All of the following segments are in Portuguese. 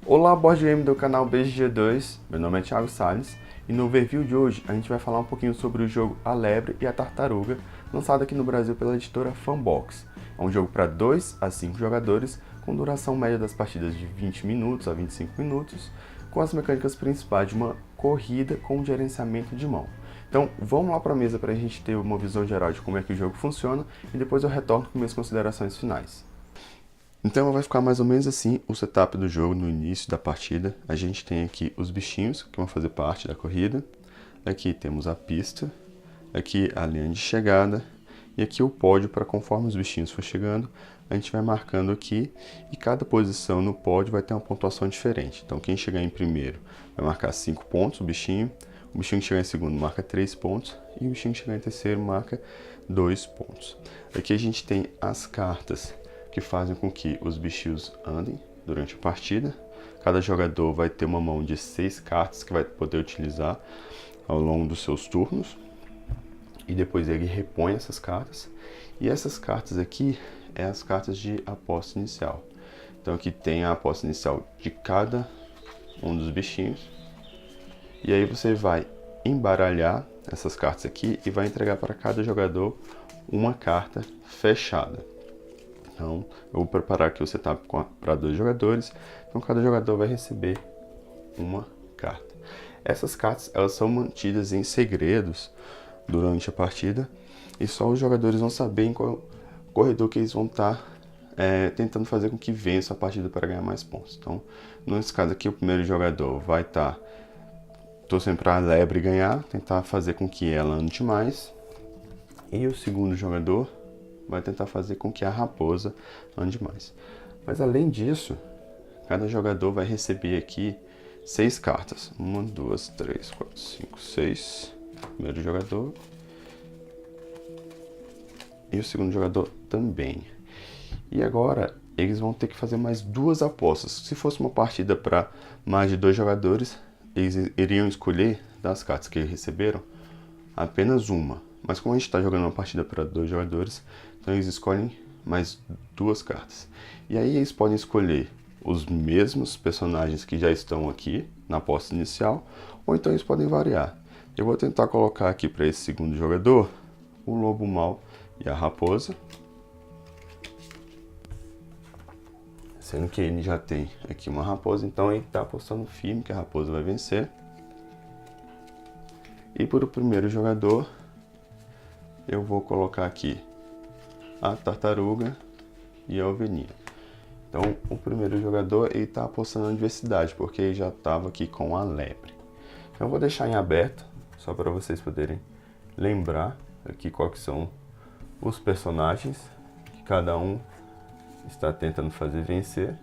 Olá, board game do canal BGG2, meu nome é Thiago Salles e no review de hoje a gente vai falar um pouquinho sobre o jogo A Lebre e a Tartaruga, lançado aqui no Brasil pela editora Funbox. É um jogo para 2 a 5 jogadores, com duração média das partidas de 20 minutos a 25 minutos, com as mecânicas principais de uma corrida com gerenciamento de mão. Então vamos lá para a mesa para a gente ter uma visão geral de como é que o jogo funciona e depois eu retorno com minhas considerações finais. Então vai ficar mais ou menos assim o setup do jogo no início da partida. A gente tem aqui os bichinhos que vão fazer parte da corrida. Aqui temos a pista, aqui a linha de chegada e aqui o pódio para conforme os bichinhos for chegando, a gente vai marcando aqui e cada posição no pódio vai ter uma pontuação diferente. Então quem chegar em primeiro vai marcar 5 pontos, o bichinho que chegar em segundo marca 3 pontos e o bichinho que chegar em terceiro marca 2 pontos. Aqui a gente tem as cartas que fazem com que os bichinhos andem durante a partida. Cada jogador vai ter uma mão de 6 cartas que vai poder utilizar ao longo dos seus turnos. E depois ele repõe essas cartas. E essas cartas aqui é as cartas de aposta inicial. Então aqui tem a aposta inicial de cada um dos bichinhos. E aí você vai embaralhar essas cartas aqui e vai entregar para cada jogador uma carta fechada. Então, eu vou preparar aqui o setup para 2 jogadores. Então, cada jogador vai receber uma carta. Essas cartas, elas são mantidas em segredos durante a partida. E só os jogadores vão saber em qual corredor que eles vão estar tentando fazer com que vença a partida para ganhar mais pontos. Então, nesse caso aqui, o primeiro jogador vai estar torcendo para a lebre ganhar, tentar fazer com que ela ande mais. E o segundo jogador vai tentar fazer com que a raposa ande mais. Mas além disso, cada jogador vai receber aqui 6 cartas. 1, 2, 3, 4, 5, 6. Primeiro jogador. E o segundo jogador também. E agora, eles vão ter que fazer mais 2 apostas. Se fosse uma partida para mais de 2 jogadores, eles iriam escolher das cartas que eles receberam apenas uma. Mas como a gente está jogando uma partida para 2 jogadores, então eles escolhem mais 2 cartas. E aí eles podem escolher os mesmos personagens que já estão aqui na aposta inicial, ou então eles podem variar. Eu vou tentar colocar aqui para esse segundo jogador o lobo mau e a raposa. Sendo que ele já tem aqui uma raposa, então ele está apostando firme que a raposa vai vencer. E para o primeiro jogador, eu vou colocar aqui a tartaruga e a ovelhinha. Então, o primeiro jogador está apostando na diversidade, porque ele já estava aqui com a lebre. Então, eu vou deixar em aberto, só para vocês poderem lembrar aqui quais são os personagens que cada um está tentando fazer vencer.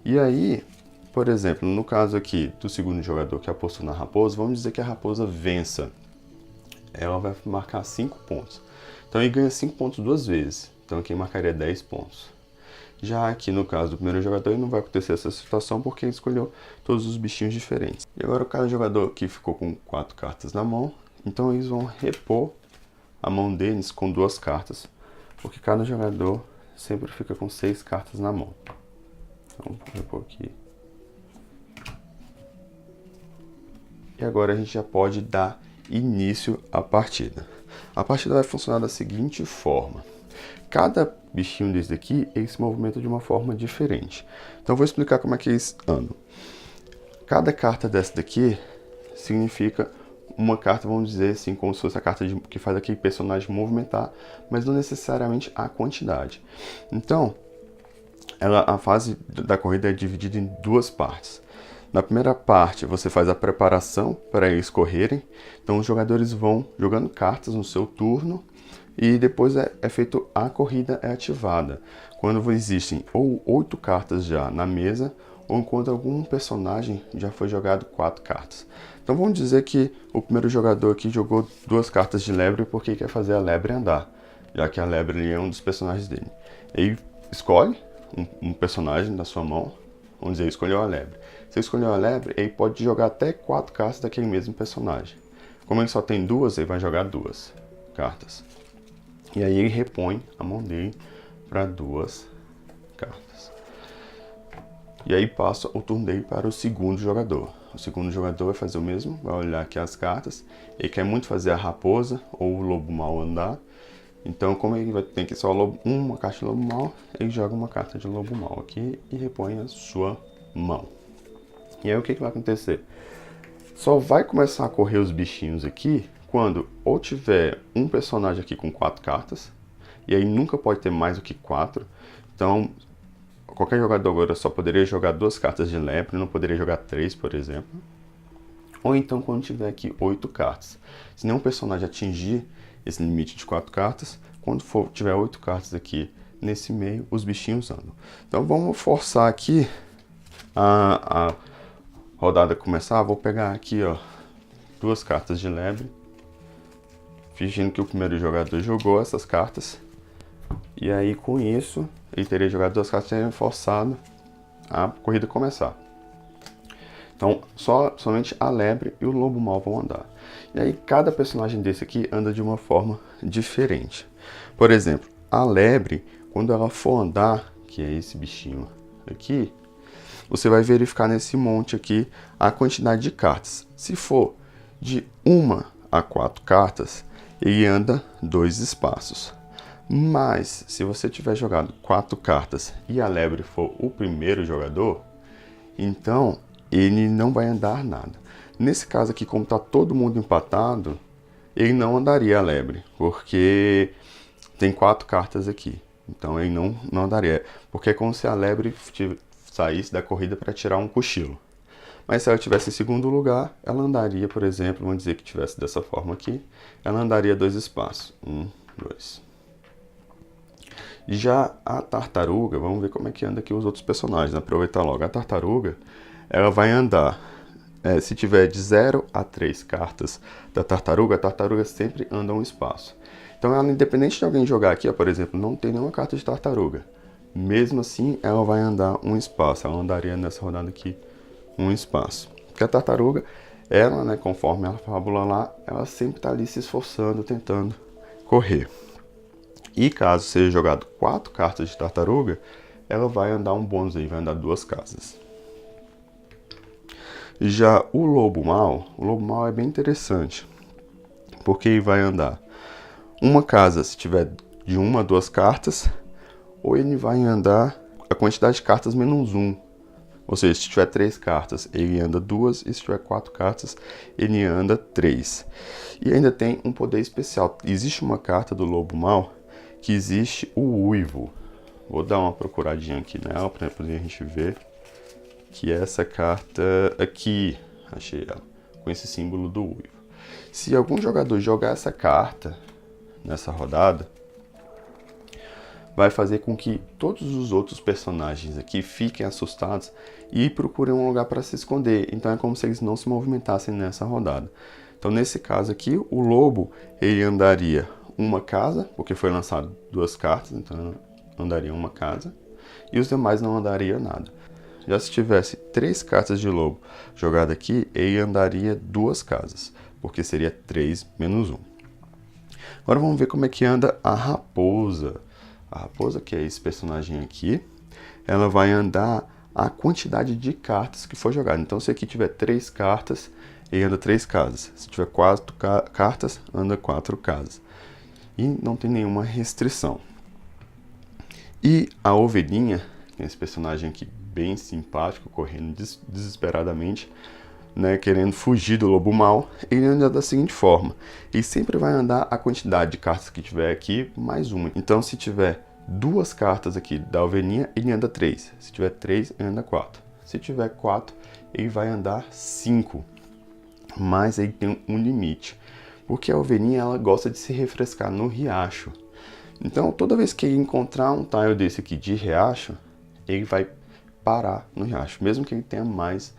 E aí, por exemplo, no caso aqui do segundo jogador que apostou na raposa, vamos dizer que a raposa vença. Ela vai marcar 5 pontos. Então ele ganha 5 pontos 2 vezes. Então aqui marcaria 10 pontos. Já aqui no caso do primeiro jogador, não vai acontecer essa situação porque ele escolheu todos os bichinhos diferentes. E agora cada jogador aqui ficou com 4 cartas na mão. Então eles vão repor a mão deles com 2 cartas. Porque cada jogador sempre fica com 6 cartas na mão. Então vou repor aqui. E agora a gente já pode dar início à partida. A partida vai funcionar da seguinte forma. Cada bichinho desse daqui, ele se movimenta de uma forma diferente. Então eu vou explicar como é que eles andam. Cada carta dessa daqui significa uma carta, vamos dizer assim, como se fosse a carta que faz aquele personagem movimentar, mas não necessariamente a quantidade. Então, a fase da corrida é dividida em 2 partes. Na primeira parte, você faz a preparação para eles correrem. Então, os jogadores vão jogando cartas no seu turno e depois é feito a corrida é ativada. Quando existem ou 8 cartas já na mesa, ou quando algum personagem já foi jogado 4 cartas. Então, vamos dizer que o primeiro jogador aqui jogou 2 cartas de lebre porque quer fazer a lebre andar, já que a lebre é um dos personagens dele. Ele escolhe um personagem da sua mão, vamos dizer, ele escolheu a lebre. Se ele escolheu a lebre, ele pode jogar até 4 cartas daquele mesmo personagem. Como ele só tem 2, ele vai jogar 2 cartas. E aí ele repõe a mão dele para 2 cartas. E aí passa o turno dele para o segundo jogador. O segundo jogador vai fazer o mesmo, vai olhar aqui as cartas. Ele quer muito fazer a raposa ou o lobo mau andar. Então, como ele vai ter que só uma carta de lobo mau, ele joga uma carta de lobo mau aqui e repõe a sua mão. E aí o que vai acontecer? Só vai começar a correr os bichinhos aqui quando ou tiver um personagem aqui com 4 cartas, e aí nunca pode ter mais do que 4. Então, qualquer jogador agora só poderia jogar 2 cartas de lepre, não poderia jogar 3, por exemplo. Ou então quando tiver aqui 8 cartas. Se nenhum personagem atingir esse limite de 4 cartas, quando tiver 8 cartas aqui nesse meio, os bichinhos andam. Então vamos forçar aqui a rodada começar. Vou pegar aqui, ó, 2 cartas de lebre, fingindo que o primeiro jogador jogou essas cartas. E aí com isso, ele teria jogado 2 cartas e teria forçado a corrida começar. Então, somente a lebre e o lobo mau vão andar. E aí, cada personagem desse aqui anda de uma forma diferente. Por exemplo, a lebre, quando ela for andar, que é esse bichinho aqui, você vai verificar nesse monte aqui a quantidade de cartas. Se for de 1 a 4 cartas, ele anda 2 espaços. Mas, se você tiver jogado 4 cartas e a lebre for o primeiro jogador, então ele não vai andar nada. Nesse caso aqui, como está todo mundo empatado, ele não andaria a lebre, porque tem 4 cartas aqui. Então ele não andaria, porque é como se a lebre saísse da corrida para tirar um cochilo. Mas se ela estivesse em segundo lugar, ela andaria, por exemplo, vamos dizer que tivesse dessa forma aqui, ela andaria 2 espaços. 1, 2. Já a tartaruga, vamos ver como é que anda aqui os outros personagens, né? Aproveitar logo. A tartaruga, ela vai andar, se tiver de 0 a 3 cartas da tartaruga, a tartaruga sempre anda um espaço. Então, ela, independente de alguém jogar aqui, ó, por exemplo, não tem nenhuma carta de tartaruga. Mesmo assim, ela vai andar um espaço. Ela andaria nessa rodada aqui um espaço. Porque a tartaruga, ela, né, conforme a fábula lá, ela sempre está ali se esforçando, tentando correr. E caso seja jogado 4 cartas de tartaruga, ela vai andar um bônus aí, vai andar 2 casas. Já o lobo mau é bem interessante, porque ele vai andar uma casa se tiver de 1 a 2 cartas, ou ele vai andar a quantidade de cartas menos 1. Ou seja, se tiver 3 cartas, ele anda 2, e se tiver 4 cartas, ele anda 3. E ainda tem um poder especial. Existe uma carta do lobo mau que existe o uivo. Vou dar uma procuradinha aqui nela para poder a gente ver que é essa carta aqui, achei ela, com esse símbolo do uivo. Se algum jogador jogar essa carta nessa rodada, vai fazer com que todos os outros personagens aqui fiquem assustados e procurem um lugar para se esconder. Então é como se eles não se movimentassem nessa rodada. Então nesse caso aqui, o lobo, ele andaria uma casa, porque foi lançado 2 cartas, então andaria uma casa, e os demais não andariam nada. Já se tivesse 3 cartas de lobo jogada aqui, ele andaria 2 casas, porque seria 3 menos 1. Agora vamos ver como é que anda a raposa. A raposa, que é esse personagem aqui, ela vai andar a quantidade de cartas que for jogada. Então, se aqui tiver 3 cartas, ele anda 3 casas. Se tiver 4 cartas, anda 4 casas. E não tem nenhuma restrição. E a ovelhinha, que é esse personagem aqui bem simpático, correndo desesperadamente, né, querendo fugir do lobo mau, ele anda da seguinte forma: ele sempre vai andar a quantidade de cartas que tiver aqui mais uma. Então, se tiver 2 cartas aqui da ovelhinha, ele anda 3. Se tiver 3, ele anda 4. Se tiver 4, ele vai andar 5. Mas ele tem um limite, porque a ovelhinha, ela gosta de se refrescar no riacho. Então, toda vez que ele encontrar um tile desse aqui de riacho, ele vai parar no riacho, mesmo que ele tenha mais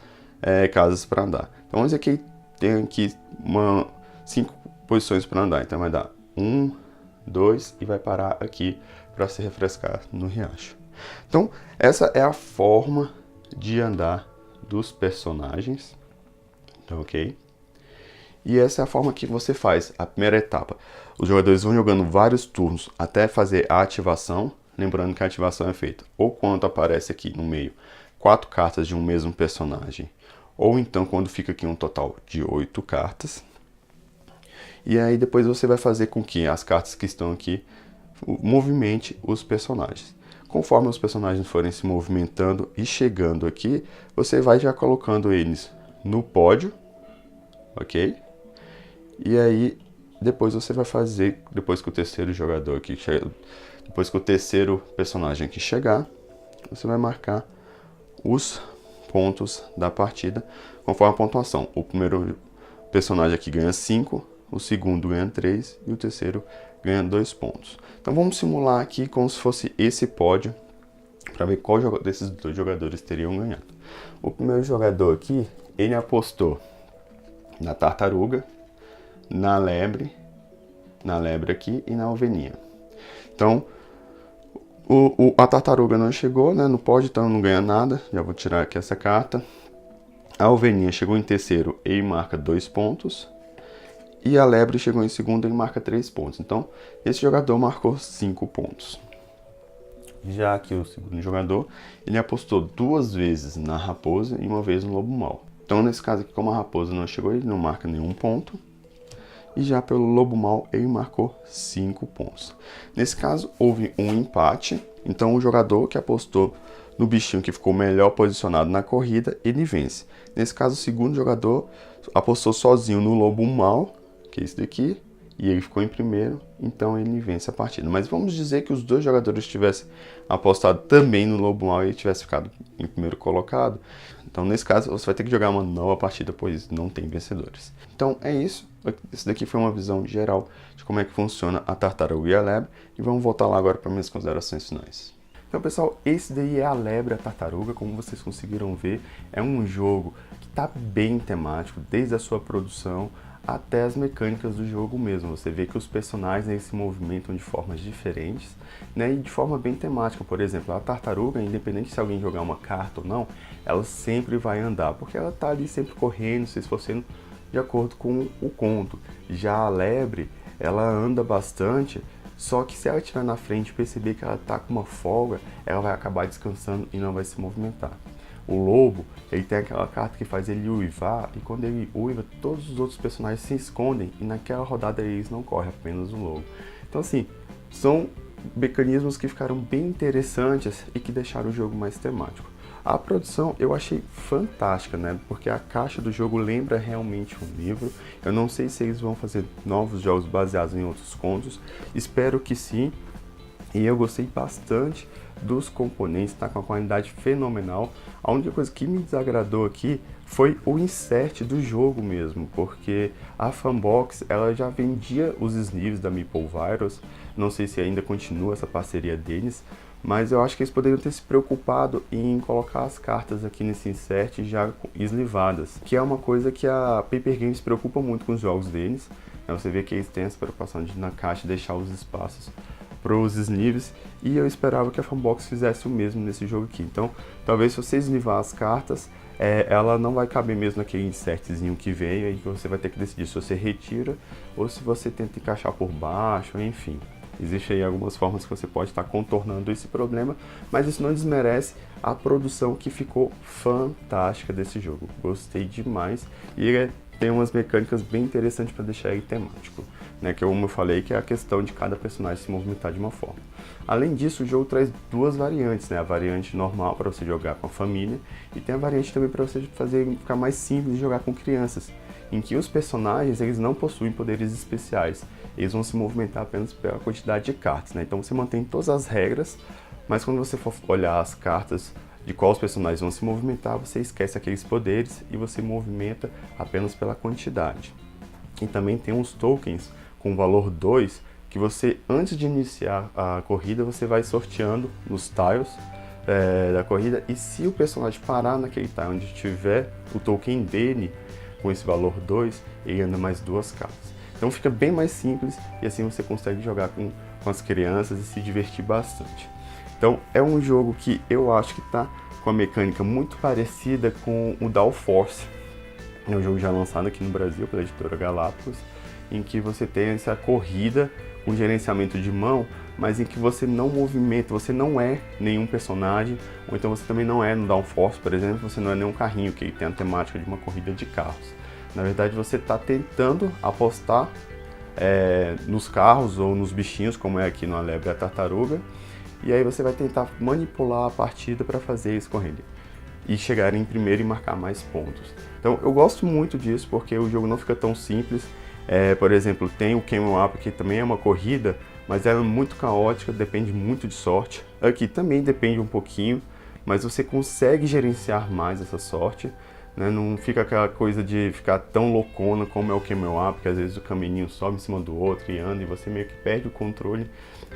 casas para andar. Então, esse aqui tem aqui 5 posições para andar. Então, vai dar 1, 2 e vai parar aqui para se refrescar no riacho. Então, essa é a forma de andar dos personagens, ok? E essa é a forma que você faz a primeira etapa. Os jogadores vão jogando vários turnos até fazer a ativação lembrando que a ativação é feita ou quando aparece aqui no meio 4 cartas de um mesmo personagem, ou então quando fica aqui um total de 8 cartas. E aí depois você vai fazer com que as cartas que estão aqui movimente os personagens. Conforme os personagens forem se movimentando e chegando aqui, você vai já colocando eles no pódio, ok? E aí depois você vai fazer, depois que o terceiro jogador aqui depois que o terceiro personagem aqui chegar, você vai marcar os pontos da partida conforme a pontuação. O primeiro personagem aqui ganha 5, o segundo ganha 3 e o terceiro ganha 2 pontos. Então vamos simular aqui como se fosse esse pódio para ver qual desses dois jogadores teriam ganhado. O primeiro jogador aqui, ele apostou na tartaruga, na lebre aqui e na ovelhinha. Então a tartaruga não chegou, né, no pódio, então não ganha nada. Já vou tirar aqui essa carta. A ovelhinha chegou em terceiro e marca 2 pontos. E a lebre chegou em segundo e marca 3 pontos. Então, esse jogador marcou 5 pontos. Já que o segundo jogador, ele apostou 2 vezes na raposa e 1 vez no lobo mau. Então, nesse caso aqui, como a raposa não chegou, ele não marca nenhum ponto. E já pelo lobo mau, ele marcou 5 pontos. Nesse caso, houve um empate. Então, o jogador que apostou no bichinho que ficou melhor posicionado na corrida, ele vence. Nesse caso, o segundo jogador apostou sozinho no lobo mau, que é esse daqui, e ele ficou em primeiro, então ele vence a partida. Mas vamos dizer que os dois jogadores tivessem apostado também no lobo mau e ele tivesse ficado em primeiro colocado. Então, nesse caso, você vai ter que jogar uma nova partida, pois não tem vencedores. Então, é isso. Esse daqui foi uma visão geral de como é que funciona a tartaruga e a lebre. E vamos voltar lá agora para minhas considerações finais. Então, pessoal, esse daí é a lebre, a tartaruga. Como vocês conseguiram ver, é um jogo que está bem temático, desde a sua produção até as mecânicas do jogo mesmo. Você vê que os personagens, eles se movimentam de formas diferentes, né, e de forma bem temática. Por exemplo, a tartaruga, independente se alguém jogar uma carta ou não, ela sempre vai andar, porque ela está ali sempre correndo, se esforçando de acordo com o conto. Já a lebre, ela anda bastante, só que se ela estiver na frente e perceber que ela está com uma folga, ela vai acabar descansando e não vai se movimentar. O lobo, ele tem aquela carta que faz ele uivar, e quando ele uiva, todos os outros personagens se escondem, e naquela rodada eles não correm, apenas o lobo. Então assim, são mecanismos que ficaram bem interessantes e que deixaram o jogo mais temático. A produção eu achei fantástica, né? Porque a caixa do jogo lembra realmente um livro. Eu não sei se eles vão fazer novos jogos baseados em outros contos. Espero que sim. E eu gostei bastante dos componentes, tá com uma qualidade fenomenal. A única coisa que me desagradou aqui foi o insert do jogo mesmo, porque a Fanbox, ela já vendia os sleeves da Meeple Virus. Não sei se ainda continua essa parceria deles, mas eu acho que eles poderiam ter se preocupado em colocar as cartas aqui nesse insert já eslivadas, que é uma coisa que a Paper Games se preocupa muito com os jogos deles. Você vê que eles têm essa preocupação de na caixa deixar os espaços para os sleeves, e eu esperava que a Fanbox fizesse o mesmo nesse jogo aqui. Então, talvez se você eslivar as cartas, ela não vai caber mesmo naquele insertzinho que veio, e você vai ter que decidir se você retira ou se você tenta encaixar por baixo, enfim. Existem aí algumas formas que você pode estar contornando esse problema, mas isso não desmerece a produção que ficou fantástica desse jogo. Gostei demais, e ele tem umas mecânicas bem interessantes para deixar ele temático, né? Que como eu falei, que é a questão de cada personagem se movimentar de uma forma. Além disso, o jogo traz 2 variantes, né? A variante normal para você jogar com a família, e tem a variante também para você ficar mais simples de jogar com crianças, em que os personagens, eles não possuem poderes especiais, eles vão se movimentar apenas pela quantidade de cartas, né? Então você mantém todas as regras, mas quando você for olhar as cartas de qual os personagens vão se movimentar, você esquece aqueles poderes e você movimenta apenas pela quantidade. E também tem uns tokens com valor 2, que você, antes de iniciar a corrida, você vai sorteando nos tiles da corrida, e se o personagem parar naquele tile onde tiver o token dele com esse valor 2, ele anda mais 2 cartas. Então fica bem mais simples, e assim você consegue jogar com as crianças e se divertir bastante. Então é um jogo que eu acho que está com a mecânica muito parecida com o Down Force. É um jogo já lançado aqui no Brasil pela editora Galápagos, em que você tem essa corrida com gerenciamento de mão, mas em que você não movimenta, você não é nenhum personagem, ou então você também não é no Downforce, por exemplo, você não é nenhum carrinho que tem a temática de uma corrida de carros. Na verdade, você está tentando apostar nos carros ou nos bichinhos, como é aqui no A Lebre e a Tartaruga, e aí você vai tentar manipular a partida para fazer eles correrem e chegar em primeiro e marcar mais pontos. Então eu gosto muito disso porque o jogo não fica tão simples. Por exemplo, tem o Camel Up, que também é uma corrida, mas ela é muito caótica, depende muito de sorte. Aqui também depende um pouquinho, mas você consegue gerenciar mais essa sorte, né? Não fica aquela coisa de ficar tão loucona como é o Camel Up, que às vezes o caminho sobe em cima do outro e anda e você meio que perde o controle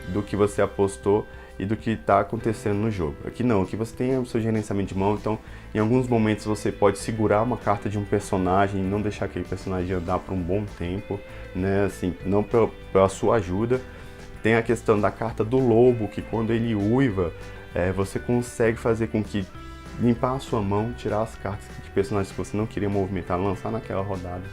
do que você apostou e do que está acontecendo no jogo. Aqui não, aqui você tem o seu gerenciamento de mão, então em alguns momentos você pode segurar uma carta de um personagem e não deixar aquele personagem andar por um bom tempo, né? Assim, não pela sua ajuda. Tem a questão da carta do lobo, que quando ele uiva, você consegue fazer com que limpar a sua mão, tirar as cartas de personagens que você não queria movimentar, lançar naquela rodada,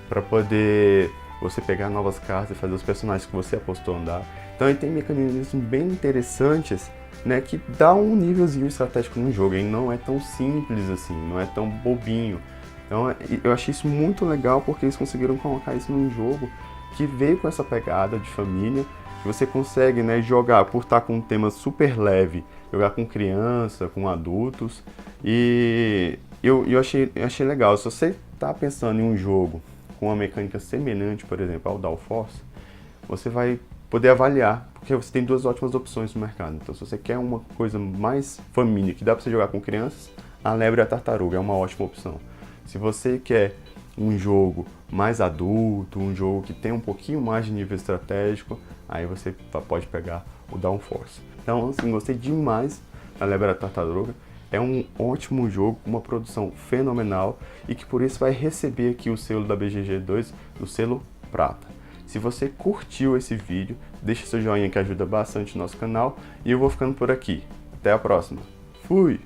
para poder você pegar novas cartas e fazer os personagens que você apostou andar. Então ele tem mecanismos bem interessantes, né, que dá um nívelzinho estratégico no jogo. Ele não é tão simples assim, não é tão bobinho. Então eu achei isso muito legal porque eles conseguiram colocar isso num jogo que veio com essa pegada de família, que você consegue, né, jogar por estar com um tema super leve, jogar com criança, com adultos. E eu achei legal. Se você está pensando em um jogo com uma mecânica semelhante, por exemplo, ao Downforce, você vai poder avaliar, porque você tem duas ótimas opções no mercado. Então, se você quer uma coisa mais família, que dá para você jogar com crianças, A Lebre e a Tartaruga é uma ótima opção. Se você quer um jogo mais adulto, um jogo que tem um pouquinho mais de nível estratégico, aí você pode pegar o Downforce. Então, assim, gostei demais da Lebre e a Tartaruga. É um ótimo jogo, uma produção fenomenal e que por isso vai receber aqui o selo da BGG2, o selo prata. Se você curtiu esse vídeo, deixa seu joinha que ajuda bastante o nosso canal e eu vou ficando por aqui. Até a próxima. Fui!